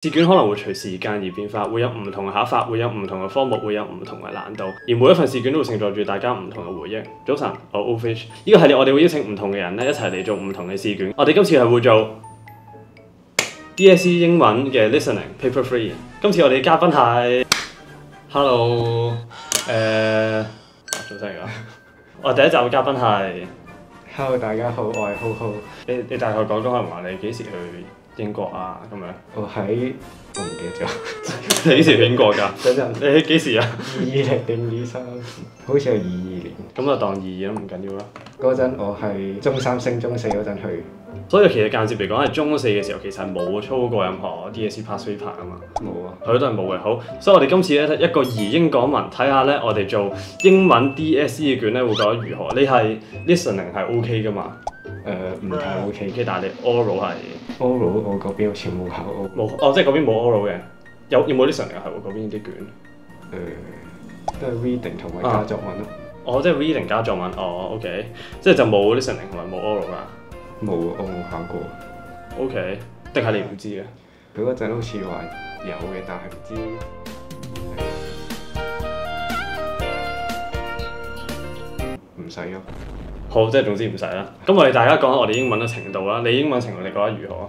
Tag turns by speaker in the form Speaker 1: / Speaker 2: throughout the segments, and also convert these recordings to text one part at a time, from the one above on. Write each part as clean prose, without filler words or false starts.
Speaker 1: 試卷可能會隨時間而變化，會有唔同嘅考法，會有唔同嘅科目，會有唔同嘅難度，而每一份試卷都會承載住大家唔同嘅回憶。早晨，我 Ofish， 呢個系列我哋會邀請唔同嘅人咧一齊嚟做唔同嘅試卷。我哋今次係會做 Dse 英文嘅 listening paper 3。今次我哋嘅嘉賓係 Hello， 早晨㗎。我第一集嘅嘉賓係
Speaker 2: Hello， 大家好，我係浩浩。
Speaker 1: 你大概講講係話你幾時去英國啊？咁樣。我
Speaker 2: 唔記得咗。
Speaker 1: 你幾時去英國㗎？
Speaker 2: 等陣。
Speaker 1: 你幾時啊
Speaker 2: 20定23，好似係22年。
Speaker 1: 咁就當22啦，唔緊要啦。
Speaker 2: 嗰陣我係中3升中4嗰陣去。
Speaker 1: 所以其實間接嚟講係中4嘅時候，其實係冇操過任何 Dse Pass paper 啊嘛。
Speaker 2: 冇啊。
Speaker 1: 佢都係冇嘅。好，所以我哋今次咧一個移英港文，睇下咧我哋做英文 Dse 嘅卷咧會覺得如何？你係 listening 係 OK 㗎嘛？
Speaker 2: 唔太 OK，
Speaker 1: 但係你 oral 係
Speaker 2: oral 我嗰邊好似冇考
Speaker 1: 冇哦，即係嗰邊冇 oral 嘅，有冇 listening 係喎？嗰邊啲卷
Speaker 2: 都係 reading 同埋加作文咯。
Speaker 1: 哦，即係 reading 加作文，哦 OK， 即係就冇 listening 同埋冇 oral 啦。
Speaker 2: 冇，我冇考過。
Speaker 1: OK， 定係你唔知嘅？
Speaker 2: 佢嗰陣好似話有嘅，但係唔知。唔使咯。
Speaker 1: 好，即係總之唔使啦。咁我哋大家講下我哋英文嘅程度啦。你英文程度你覺得如何？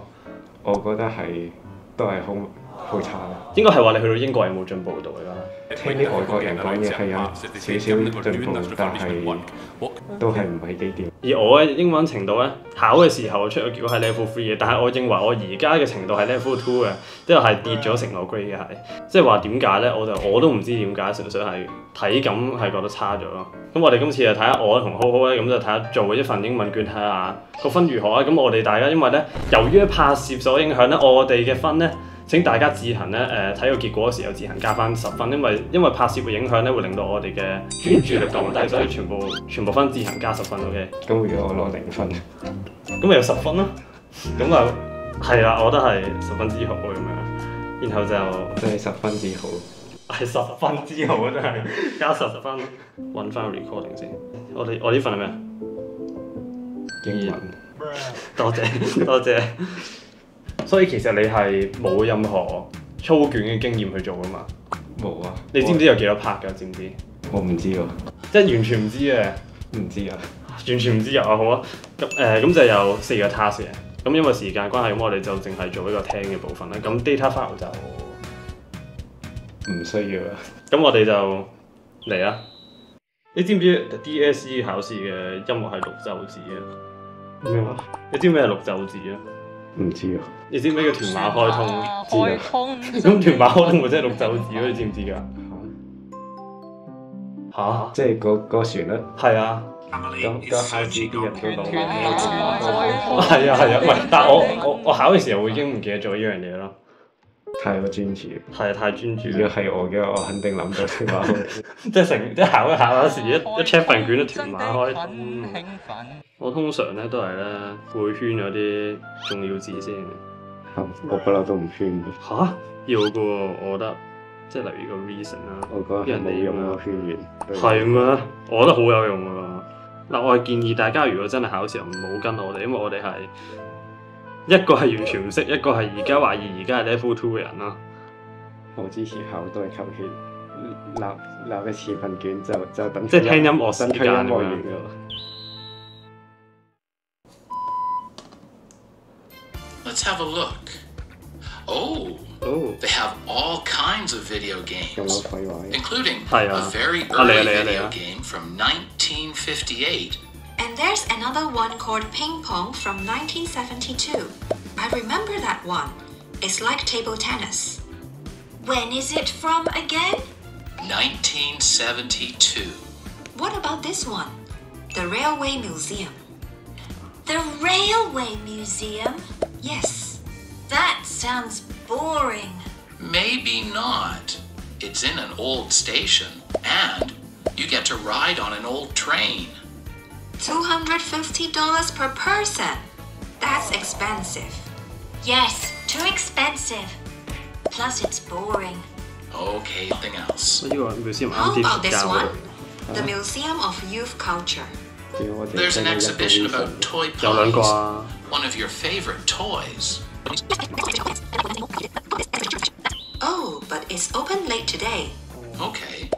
Speaker 2: 我覺得都係好差啦。
Speaker 1: 應該係話你去到英國有冇進步到㗎？
Speaker 2: 聽啲外國人講嘢係有少少進步，但係都係唔係幾掂。
Speaker 1: 而我嘅英文程度咧，考嘅時候出嘅結果係 level 3嘅，但係我認為我而家嘅程度係 level 2嘅，即係跌咗成個 grade 嘅係。即係話點解咧？我都唔知點解，純粹係體感係覺得差咗咯。咁我哋今次就睇下我同浩浩咧，咁就睇下做一份英文卷睇下個分如何啊！咁我哋大家因為咧，由於拍攝所影響咧，我哋嘅分咧。請大家自行咧睇個結果嘅時候自行加翻10分，因為拍攝嘅影響咧會令到我哋嘅專注力降低，所以全部分自行加10分 OK。
Speaker 2: 咁如果我攞0分，
Speaker 1: 咁咪有10分咯。咁就係啦，我覺得係10分之好咁樣。然後就
Speaker 2: 真係10分之好。
Speaker 1: 係10分之好啊！真係加10分。揾翻 recording 先。我呢份係咩？
Speaker 2: 英文。
Speaker 1: 多謝。所以其實你係冇任何操卷嘅經驗去做㗎嘛？
Speaker 2: 冇啊！
Speaker 1: 你知唔知有幾多拍㗎？知唔知？
Speaker 2: 我唔知喎，
Speaker 1: 即係完全唔知嘅。
Speaker 2: 唔知啊！
Speaker 1: 完全唔知啊！好啊，咁就有4個 task 嘅。咁因為時間關係，咁我哋就淨係做一個聽嘅部分啦。咁 data file 就
Speaker 2: 唔需要啊。
Speaker 1: 咁我哋就嚟啦。你知唔知 Dse 考試嘅音樂係綠袖子啊？
Speaker 2: 咩話？
Speaker 1: 你知唔知咩係綠袖子啊？
Speaker 2: 唔知啊！
Speaker 1: 你知唔知叫屯馬開通？
Speaker 3: 開通
Speaker 1: 咁屯馬開通咪即係綠袖子咯？你知唔知㗎？嚇！
Speaker 2: 即係個旋律。
Speaker 1: 係啊。
Speaker 2: 咁考試啲人都講。
Speaker 1: 係啊，唔係，但係我考嘅時候我已經唔記得咗呢樣嘢咯。
Speaker 2: 太過專注。係
Speaker 1: 太專注。
Speaker 2: 如果係我嘅，我肯定諗到屯馬開通。
Speaker 1: 即係考嗰時一 check 份卷都屯馬開通。我通常咧都係咧會圈咗啲重要字先。
Speaker 2: 我不嬲都唔圈嘅。
Speaker 1: 嚇？要嘅喎，我覺得，即係例如個 reason 啦，
Speaker 2: 我覺得冇用咯，圈完。
Speaker 1: 係咩？我覺得好有用喎。嗱，我係建議大家如果真係考試唔好跟我哋，因為我哋係一個係完全唔識，一個係而家懷疑而家係 level 2嘅人啦。
Speaker 2: 我之前考都係求其立一次份卷就等。
Speaker 1: 即係聽音樂時間咁樣。
Speaker 4: Let's have a look. Oh, they have all kinds of video games, including a very early video game from 1958.
Speaker 5: And there's another one called Ping Pong from 1972. I remember that one. It's like table tennis. When is it from again?
Speaker 4: 1972.
Speaker 5: What about this one? The Railway Museum. The Railway Museum? Yes. That sounds boring.
Speaker 4: Maybe not. It's in an old station, and you get to ride on an old train.
Speaker 5: $250 per person. That's expensive. Yes, too expensive. Plus it's boring.
Speaker 4: Okay, something else.
Speaker 5: How about this one? The Museum of Youth Culture.
Speaker 4: There's an exhibition about toy ponies. One of your favorite toys.
Speaker 5: is open late today.
Speaker 4: Okay,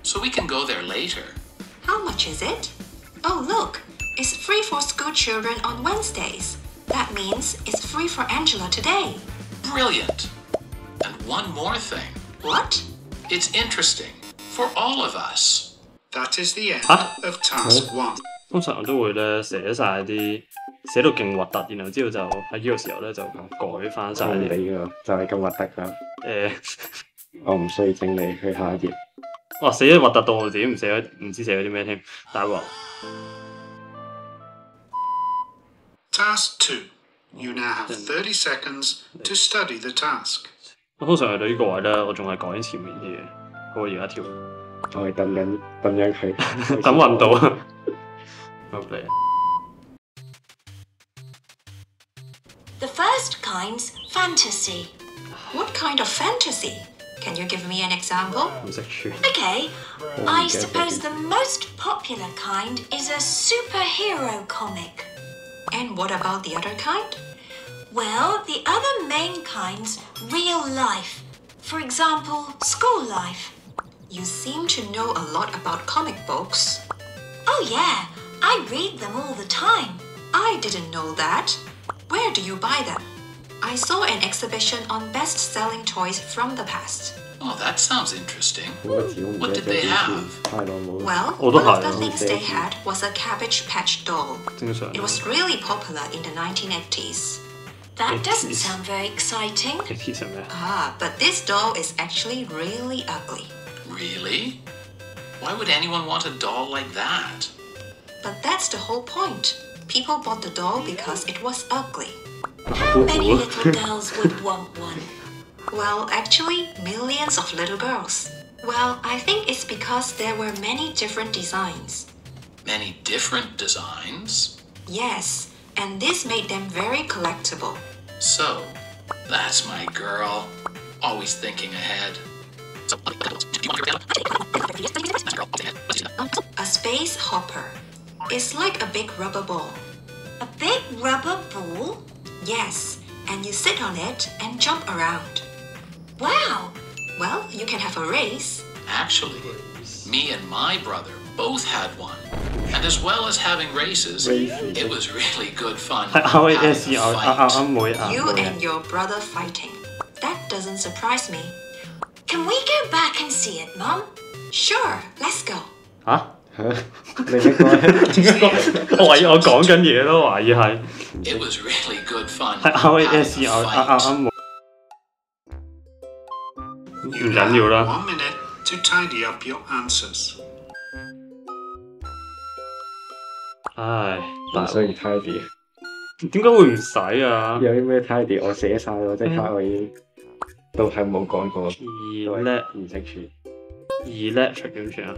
Speaker 4: so we can go there later.
Speaker 5: How much is it? Oh, look, it's free for school children on Wednesdays. That means it's free for Angela today.
Speaker 4: Brilliant. And one more thing.
Speaker 5: What?
Speaker 4: It's interesting for all of us.
Speaker 3: That is the end of task 1.
Speaker 1: 通常都會咧寫晒啲寫到勁核突，然後之後就喺呢個時候咧就改翻晒啲。
Speaker 2: 你㗎，就係咁核突㗎。我唔需要整理去下一頁。
Speaker 1: 哇！寫得核突到我自己唔知寫咗啲咩添，大鑊。
Speaker 3: Task 2. You now have 30 seconds to study the task.
Speaker 1: 我通常去到呢個位咧，我仲係講緊前面啲嘢。好，而家跳。
Speaker 2: 我係等緊佢。
Speaker 1: 等運到啊！好嚟。
Speaker 5: The first kind's fantasy. What kind of fantasy? Can you give me an example?
Speaker 1: 唔識串。
Speaker 5: Okay, I suppose the most popular kind is a superhero comic. And what about the other kind? Well, the other main kind's real life. For example, school life. You seem to know a lot about comic books. Oh yeah, I read them all the time. I didn't know that. Where do you buy them? I saw an exhibition on best-selling toys from the past.
Speaker 4: Oh, that sounds interesting. What did they have?
Speaker 5: Well, one of the things they had was a Cabbage Patch doll. It was really popular in the 1980s. That doesn't sound very exciting. But this doll is actually really ugly.
Speaker 4: Really? Why would anyone want a doll like that?
Speaker 5: But that's the whole point. People bought the doll because it was ugly. How many little girls would want one? Well, actually, millions of little girls. Well, I think it's because there were many different designs.
Speaker 4: Many different designs?
Speaker 5: Yes, and this made them very collectible.
Speaker 4: So, that's my girl. Always thinking ahead.
Speaker 5: A space hopper. It's like a big rubber ball. A big rubber ball? Yes, and you sit on it and jump around. Wow! Well, you can have a race.
Speaker 4: Actually, me and my brother both had one. And as well as having races, it was really good fun.
Speaker 5: You and your brother fighting. That doesn't surprise me. Can we go back and see it, Mum? Sure, let's go.
Speaker 2: 你應該
Speaker 1: 我懷疑我講緊嘢咯，懷疑係。
Speaker 4: It was really good fun.
Speaker 1: 唔緊要啦。
Speaker 3: 1 minute to tidy up your answers.
Speaker 1: 唉，
Speaker 2: 唔需要 tidy。
Speaker 1: 點解會唔使啊？
Speaker 2: 有啲咩 tidy 我寫晒咯，即刻我已經都係冇講過。唔識串。electric 點算啊？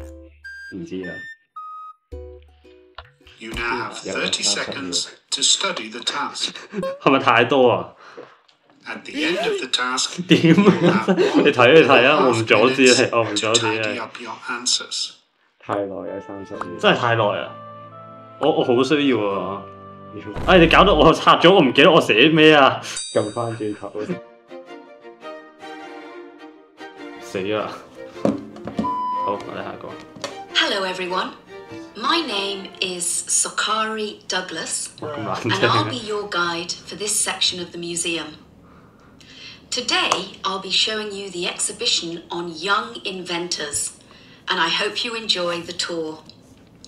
Speaker 2: 唔知啊。
Speaker 3: You now have 30 seconds to study the task.
Speaker 1: 係咪太多啊？
Speaker 3: At the end of the task,
Speaker 1: 點啊？你睇啊！我唔阻止你，我唔阻止
Speaker 3: tidy
Speaker 1: 你。
Speaker 3: up your answers.
Speaker 2: 太耐啊，30秒。
Speaker 1: 真係太耐啊！我好需要啊！唉，你搞到我拆咗，我唔記得我寫咩啊！
Speaker 2: 撳翻轉頭。
Speaker 1: 死啦！好，我哋下個。
Speaker 5: Hello everyone. My name is Sokari Douglas,
Speaker 1: 咁難
Speaker 5: and
Speaker 1: 聽
Speaker 5: I'll be your guide for this section of the museum. Today, I'll be showing you the exhibition on young inventors, and I hope you enjoy the tour.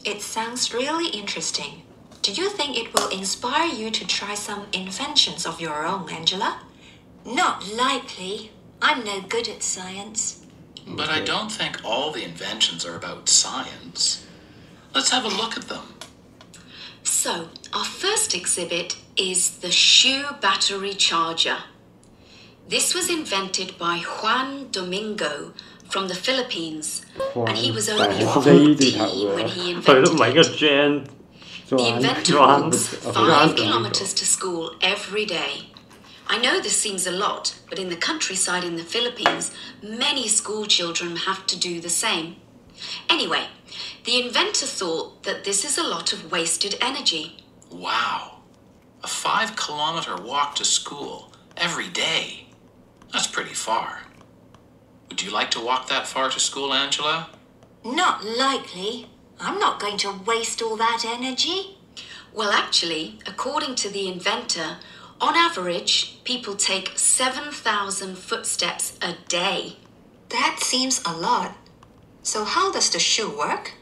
Speaker 5: It sounds really interesting. Do you think it will inspire you to try some inventions of your own, Angela? Not likely. I'm no good at science.
Speaker 4: But I don't think all the inventions are about science. Let's have a look at them.
Speaker 5: So, our first exhibit is the shoe battery charger. This was invented by Juan Domingo from the Philippines, and he was only 14 when he invented it. The inventor walks 5 kilometers to school every day. I know this seems a lot, but in the countryside in the Philippines, many school children have to do the same. Anyway, the inventor thought that this is a lot of wasted energy.
Speaker 4: Wow. A 5-kilometer walk to school every day. That's pretty far. Would you like to walk that far to school, Angela?
Speaker 6: Not likely. I'm not going to waste all that energy.
Speaker 5: Well, actually, according to the inventor, on average, people take 7,000 footsteps a day.
Speaker 6: That seems a lot. So how does the shoe work?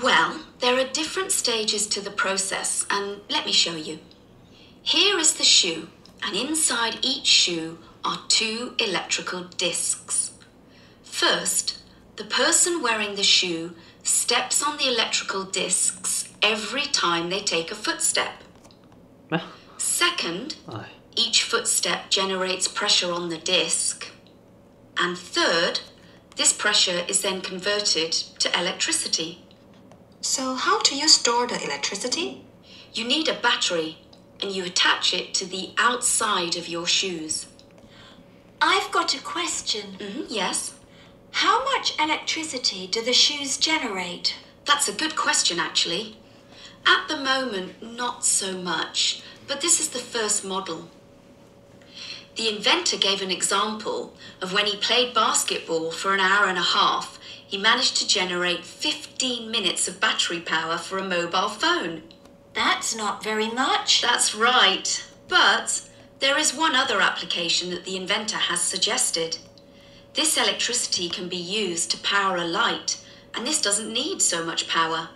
Speaker 5: Well, there are different stages to the process, and let me show you. Here is the shoe, and inside each shoe are 2 electrical discs. First, the person wearing the shoe steps on the electrical discs every time they take a footstep. Second, each footstep generates pressure on the disc. And third, this pressure is then converted to electricity.
Speaker 6: So how do you store the electricity?
Speaker 5: You need a battery, and you attach it to the outside of your shoes.
Speaker 6: I've got a question.
Speaker 5: Yes?
Speaker 6: How much electricity do the shoes generate?
Speaker 5: That's a good question, actually. At the moment, not so much, but this is the first model. The inventor gave an example of when he played basketball for an hour and a half, he managed to generate 15 minutes of battery power for a mobile phone.
Speaker 6: That's not very much.
Speaker 5: That's right. But there is one other application that the inventor has suggested. This electricity can be used to power a light, and this doesn't need so much power.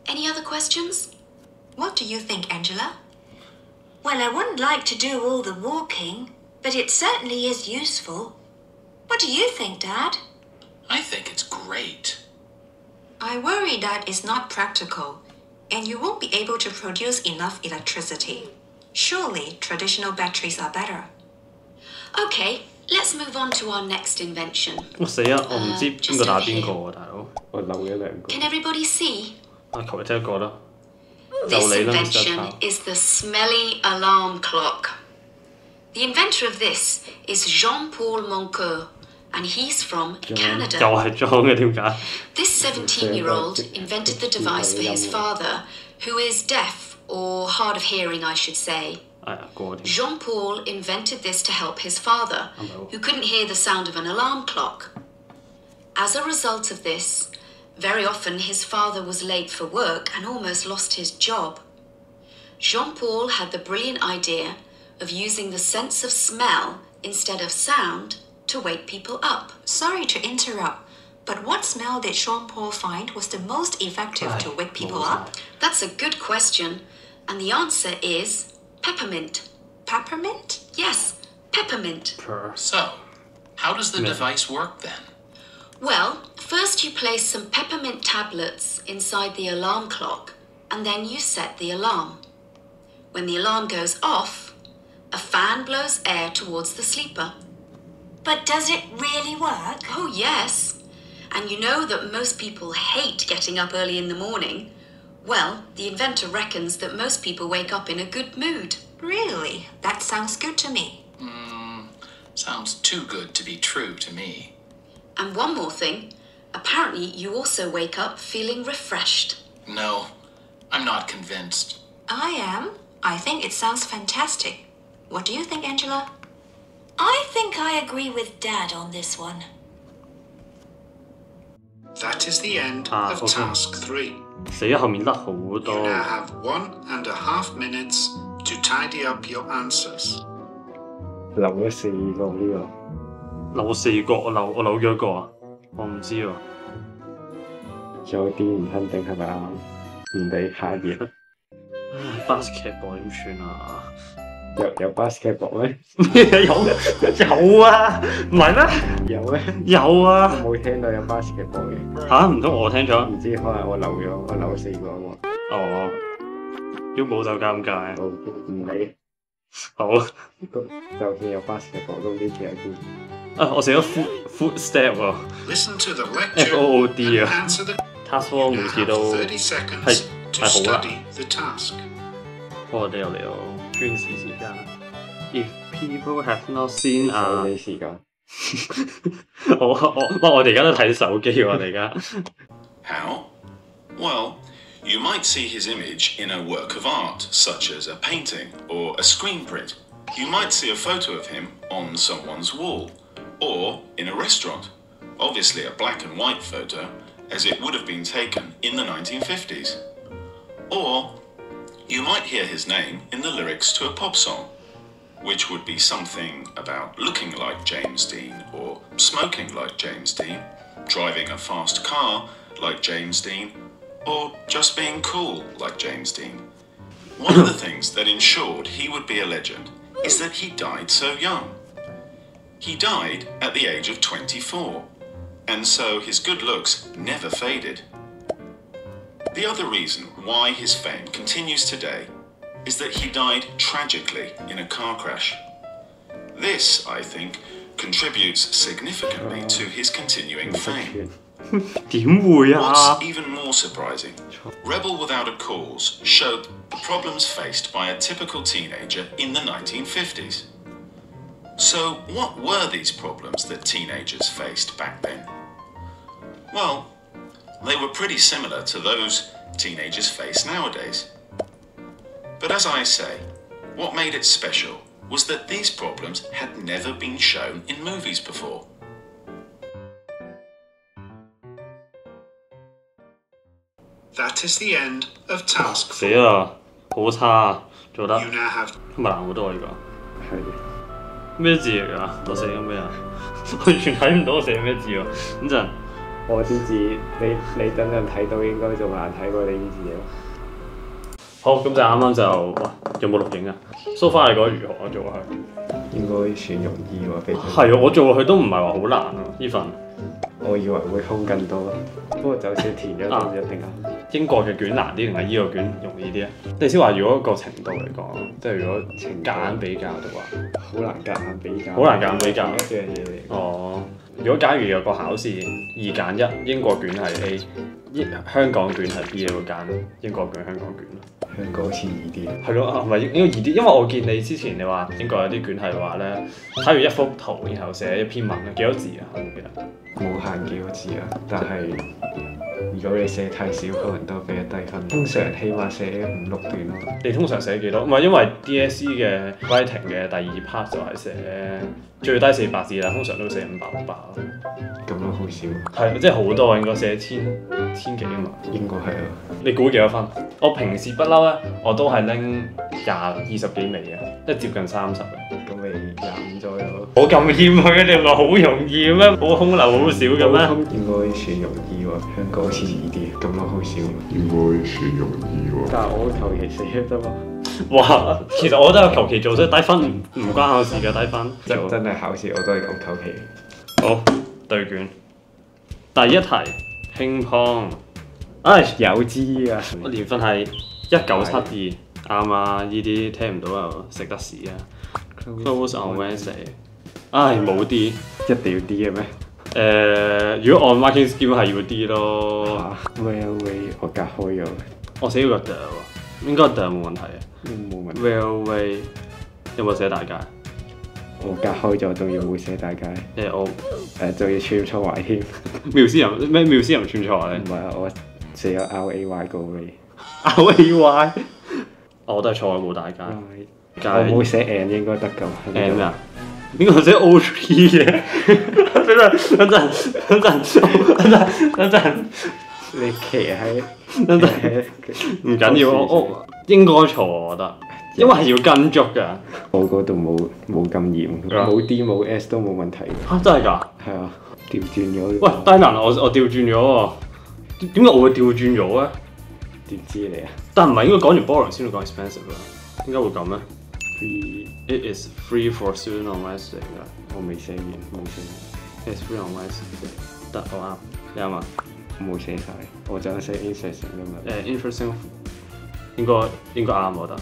Speaker 5: Any other questions?
Speaker 6: What do you think, Angela? Well, I wouldn't like to do all the walking, but it certainly is useful. What do you think, Dad?
Speaker 4: I think it's great.
Speaker 6: I worry that it's not practical, and you won't be able to produce enough electricity. Surely traditional batteries are better.
Speaker 5: Okay, let's move on to our next invention.
Speaker 1: 死啦！我唔知邊個打邊個喎，大佬。
Speaker 2: 我漏咗2個。
Speaker 5: Can everybody see?
Speaker 1: 求其聽一個啦。
Speaker 5: This invention is the smelly alarm clock. The inventor of this is Jean-Paul Moncoeur, and he's from Canada.
Speaker 1: 又係裝嘅點解？
Speaker 5: This 17-year-old invented the device for his father, who is deaf, or hard of hearing, I should say. Jean-Paul invented this to help his father, who couldn't hear the sound of an alarm clock. As a result of this, very often his father was late for work and almost lost his job. Jean-Paul had the brilliant idea of using the sense of smell instead of sound to wake people up.
Speaker 6: Sorry to interrupt, but what smell did Jean-Paul find was the most effective to wake people up?
Speaker 5: That's a good question, and the answer is peppermint.
Speaker 6: Peppermint?
Speaker 5: Yes, peppermint.
Speaker 4: So, how does the device work then?
Speaker 5: Well, first you place some peppermint tablets inside the alarm clock, and then you set the alarm. When the alarm goes off, a fan blows air towards the sleeper.
Speaker 6: But does it really work?
Speaker 5: Oh, yes. And you know that most people hate getting up early in the morning. Well, the inventor reckons that most people wake up in a good mood.
Speaker 6: Really? That sounds good to me.
Speaker 4: Sounds too good to be true to me.
Speaker 5: And one more thing. Apparently, you also wake up feeling refreshed.
Speaker 4: No, I'm not convinced.
Speaker 6: I am. I think it sounds fantastic. What do you think, Angela? I think I agree with Dad on this one.
Speaker 3: That is the end of task 3.
Speaker 1: 死咗後面甩好
Speaker 3: You
Speaker 1: 多。
Speaker 3: now have 1.5 minutes to tidy up your answers.
Speaker 2: 漏咗4個呢個。
Speaker 1: 漏4個，我漏咗一個啊！我唔知喎。
Speaker 2: 仲有啲唔肯定係咪啱？唔理下一頁。
Speaker 1: basketball 點算啊？
Speaker 2: 有 basketball 咩？
Speaker 1: 有啊，唔係咩？
Speaker 2: 有咩？
Speaker 1: 有啊！
Speaker 2: 我冇聽到有 basketball 嘅。
Speaker 1: 嚇？唔通我聽咗？
Speaker 2: 唔知可能我漏4個喎。
Speaker 1: 哦，如果冇就尷尬。
Speaker 2: 好，唔理。
Speaker 1: 好。
Speaker 2: 就算有 basketball 都呢幾日見。
Speaker 1: 啊！我寫咗 footstep 喎。
Speaker 3: Listen to the lecture
Speaker 1: FOOD
Speaker 3: and
Speaker 1: 啊。
Speaker 3: answer the.
Speaker 1: Task
Speaker 3: You
Speaker 1: one
Speaker 3: now
Speaker 1: 每次
Speaker 3: have
Speaker 1: 都
Speaker 3: 30 seconds to
Speaker 1: 係好啦。
Speaker 3: study the task.
Speaker 1: 我哋又嚟到專視時間。If people have not seen 啊，
Speaker 2: 你時間。
Speaker 1: 我哋而家都睇手機喎，我哋而家。
Speaker 4: How? Well, you might see his image in a work of art, such as a painting or a screen print. You might see a photo of him on someone's wall, Or in a restaurant, obviously a black and white photo, as it would have been taken in the 1950s. Or you might hear his name in the lyrics to a pop song, which would be something about looking like James Dean, or smoking like James Dean, driving a fast car like James Dean, or just being cool like James Dean. One of the things that ensured he would be a legend is that he died so young. He died at the age of 24, and so his good looks never faded. The other reason why his fame continues today is that he died tragically in a car crash. This, I think, contributes significantly to his continuing fame.
Speaker 1: 點會啊
Speaker 4: What's even more surprising, Rebel Without a Cause showed the problems faced by a typical teenager in the 1950s. So what were these problems that teenagers faced back then? Well, they were pretty similar to those teenagers face nowadays. But as I say, what made it special was that these problems had never been shown in movies before.
Speaker 3: That is the end of task
Speaker 1: 死啦，好差啊，做得
Speaker 3: You now have
Speaker 1: 今日難好多呢個。
Speaker 2: 係
Speaker 1: 咩字嚟㗎？我寫緊咩啊？完全睇唔到我寫咩字喎。等陣，
Speaker 2: 我啲字，你等陣睇到應該仲難睇過你啲字咯。
Speaker 1: 好，咁就啱啱就，哇，有冇錄影啊 ？So far 你覺得如何？我做落去
Speaker 2: 應該算容易喎，比
Speaker 1: 係啊，我做落去都唔係話好難啊，呢份。
Speaker 2: 我以為會空更多，不過就算填咗都唔一定啱。
Speaker 1: 英國嘅卷難啲定係呢個卷容易啲啊？你先話如果個程度嚟講，即係如果夾硬比較嘅話，
Speaker 2: 好難夾硬比較。
Speaker 1: 好難夾硬比較
Speaker 2: 一樣嘢嚟。
Speaker 1: 哦，如果假如有個考試2揀1，英國卷係 A， 香港卷係 B， 你會揀英國卷、香港卷咯？
Speaker 2: 香港好似易啲。
Speaker 1: 係咯，唔係應該易啲，因為我見你之前你話英國有啲卷係話咧，睇完一幅圖，然後寫一篇文，幾多字啊？我唔記得。
Speaker 2: 冇限幾個字啊，但係如果你寫太少，可能都俾一低分。通常起碼寫5、6段咯。
Speaker 1: 你通常寫幾多？唔係因為 DSE 嘅 writing 嘅第2 part 就係寫最低400字啦，通常都寫500、600咯。
Speaker 2: 咁都好少。
Speaker 1: 係，即係好多應該寫千幾啊嘛。
Speaker 2: 應該係啊。
Speaker 1: 你估幾多分？我平時不嬲咧，我都係拎20幾尾嘅，即係接近30嘅。
Speaker 2: 咁咪25左右。
Speaker 1: 我咁謙虛啊！你唔係好容易咩？冇空流好少嘅咩？
Speaker 2: 應該算容易喎，香港好似易啲，咁都好少。
Speaker 7: 應該算容易喎。
Speaker 2: 但係我求其寫得嘛。
Speaker 1: 哇！其實我都有求其做，所以低分唔關考試嘅低分。
Speaker 2: 就真係考試我都係咁求其。
Speaker 1: 好，對卷第一題乒乓。唉，
Speaker 2: 有知啊！
Speaker 1: 我年份係1972，啱啊！呢啲聽唔到又食得屎啊 ！Close on Wednesday， 唉冇 D，
Speaker 2: 一定要 D 嘅咩？
Speaker 1: 如果按 marking scheme 係要 D 咯。
Speaker 2: Railway 我隔開咗，
Speaker 1: 我寫咗個 D 喎，應該 D 冇問題嘅。
Speaker 2: 冇問題。
Speaker 1: Railway 有冇寫大街？
Speaker 2: 我隔開咗，仲要會寫大街。
Speaker 1: 我
Speaker 2: 仲要串錯埋添。
Speaker 1: 妙思人咩？妙思人串錯咧？
Speaker 2: 唔係啊，我寫咗 RAY 個
Speaker 1: Ray。RAY， 我都係錯，冇大街。
Speaker 2: 我冇寫 N 應該得㗎。
Speaker 1: N 咩啊？邊個寫 O3 嘅？等陣，
Speaker 2: 你騎喺
Speaker 1: 等陣，唔緊要，我應該錯，我覺得，因為係要跟足㗎。
Speaker 2: 我嗰度冇咁嚴，冇 D 冇 S 都冇問題。
Speaker 1: 嚇真係㗎？
Speaker 2: 係啊，調轉咗。
Speaker 1: 喂，低能，我調轉咗喎。點解我會調轉咗咧？
Speaker 2: 點知你啊？
Speaker 1: 但唔係應該講完 boring 先會講 expensive 啊？點解會咁咧？ It is free for student on Wednesday 㗎。
Speaker 2: 我未寫完，冇寫完。
Speaker 1: It's free on Wednesday。得，我啱，你啱啊？
Speaker 2: 冇寫晒，我就寫 interesting 㗎嘛。
Speaker 1: interesting 應該啱我覺得。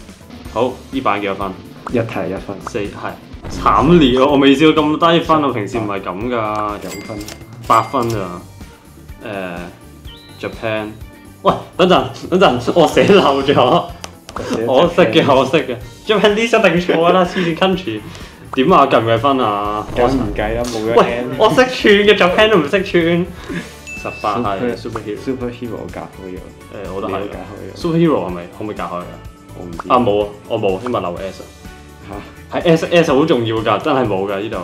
Speaker 1: 好，呢版幾多分？
Speaker 2: 一題1分。
Speaker 1: 4係慘烈喎！我未試過咁低分，我平時唔係咁㗎。
Speaker 2: 9分。8
Speaker 1: 分咋？Japan。喂，等陣，我寫漏咗。我識嘅 ，Japanese 一定錯啦，黐線 country。點啊？計唔計分啊？
Speaker 2: 梗唔計啦，冇咗 N。
Speaker 1: 我識串嘅 Japan 都唔識串。18係
Speaker 2: superhero 我隔開咗。
Speaker 1: 我都係
Speaker 2: 隔開咗。
Speaker 1: superhero 係咪可唔可以隔開㗎？
Speaker 2: 我唔知。
Speaker 1: 啊冇啊，我冇，因為漏 S 啊。
Speaker 2: 嚇？
Speaker 1: 係 S 好重要㗎，真係冇㗎呢度。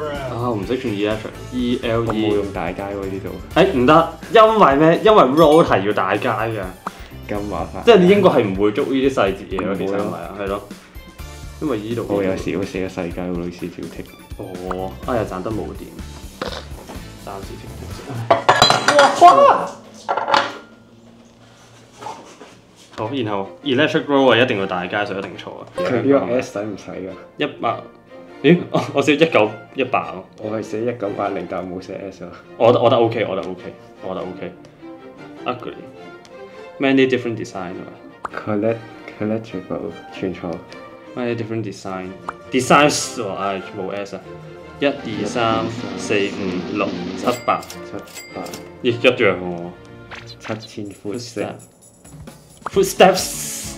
Speaker 1: 啊，我唔識轉 electric，E L E。
Speaker 2: 我冇用大街喎呢度。
Speaker 1: 誒唔得，因為咩？因為 roll 係要大街㗎。
Speaker 2: 咁麻煩。
Speaker 1: 即係你英國係唔會捉呢啲細節嘢咯，其實係咪啊？係咯。因為依度
Speaker 2: 我有時會寫世界嘅類似條剔。
Speaker 1: 哦，哎呀，賺得冇電，暫時停停。哇！好，然後 electric roll 係一定要大街，所以一定錯啊。
Speaker 2: 佢呢個 S 使唔使㗎
Speaker 1: ？100，咦？我寫1918喎。
Speaker 2: 我係寫1980，但係冇寫 S 啊。
Speaker 1: 我覺得 OK， 我覺得 OK。Ugly。Many different design 啊。
Speaker 2: Collectible 全錯。
Speaker 1: Many different designs 喎，唉冇 S 啊。1、2、3、4、5、6、7、8。咦，一樣喎。
Speaker 2: 7000
Speaker 1: footsteps。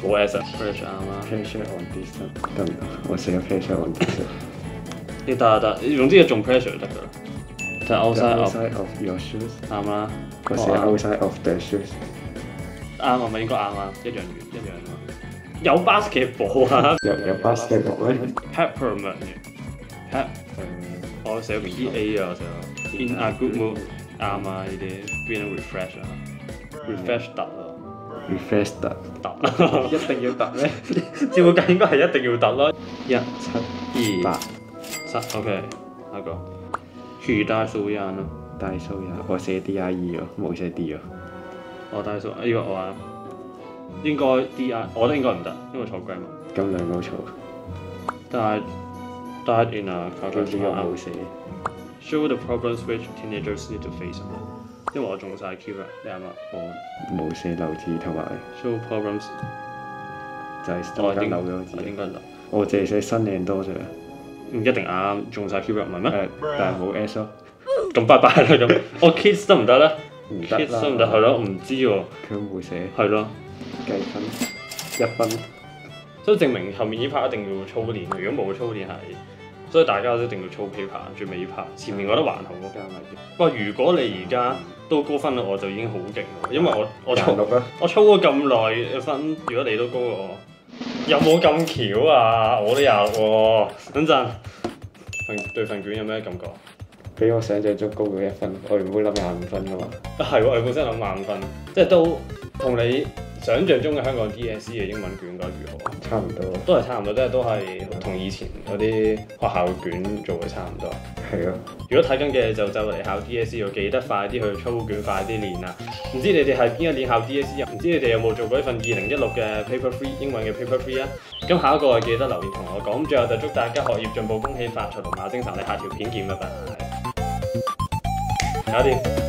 Speaker 1: 冇 S 啊。Pressure 啱啦。
Speaker 2: Pressure on distance 得唔得？我寫 pressure on distance。
Speaker 1: 你得，總之中 pressure 就得㗎啦。就 outside
Speaker 2: of your shoes
Speaker 1: 啱啦。
Speaker 2: 我寫 outside of the shoes。
Speaker 1: 啱啊，咪應該啱啊，一樣啊。有 basketball 啊？
Speaker 2: 有 basketball 咩
Speaker 1: ？Peppermint 嘅我寫個 EA 啊，我寫 In a good mood 啱啊，呢啲變咗 refresh 啊 ，refresh 突啊
Speaker 2: ，refresh 突，一定要突咩？
Speaker 1: 照計應該係一定要突咯。1、7、2、
Speaker 2: 8、
Speaker 1: 7 OK， 下個去大數人咯，
Speaker 2: 大數人，我寫 DIE 喎，冇寫 D 喎。
Speaker 1: 我大數呢個我話應該 DI， 我覺得應該唔得，因為錯 grammar。
Speaker 2: 咁兩個錯。
Speaker 1: Died in a car crash
Speaker 2: 冇寫。
Speaker 1: Show the problems which teenagers need to face 因為我中晒 keyword， 你啱嘛？
Speaker 2: 我冇寫漏字同埋。
Speaker 1: Show problems
Speaker 2: 就係中間漏咗字。
Speaker 1: 應該漏。
Speaker 2: 我淨係寫新靚多啫。
Speaker 1: 唔一定啱，中晒 keyword 唔係咩？
Speaker 2: 但係冇 S 咯。
Speaker 1: 咁拜拜啦咁。我 kids 得唔得咧？
Speaker 2: 唔得啦。
Speaker 1: kids 得唔得係咯？唔知喎。
Speaker 2: 佢冇寫。
Speaker 1: 係咯。
Speaker 2: 計分1分。
Speaker 1: 所以證明後面呢 part 一定要操練，如果冇操練係，所以大家都一定要操 paper， 最尾呢 part， 前面我覺得還好。不過如果你而家都高分啦，我就已經好勁啦，因為我操咗咁耐分，如果你都高過我，有冇咁巧啊？我都有喎。等陣對份卷有咩感覺？
Speaker 2: 比我想象中高過1分，我原本諗25分㗎嘛。
Speaker 1: 係喎，我本身諗25分，即係都同你想象中嘅香港 DSE 嘅英文卷應該如何？
Speaker 2: 差唔多，
Speaker 1: 都係差唔多，即係都係同以前嗰啲學校卷做嘅差唔多。
Speaker 2: 係啊，
Speaker 1: 如果睇緊嘅就嚟考 DSE， 要記得快啲去操卷，快啲練啦。唔知你哋係邊一年考 DSE 啊？唔知你哋有冇做過一份2016嘅 Paper 3英文嘅 Paper 3啊？咁下一個記得留言同我講。最後就祝大家學業進步，恭喜發財，龍馬精神。你下條片見，拜拜。搞掂。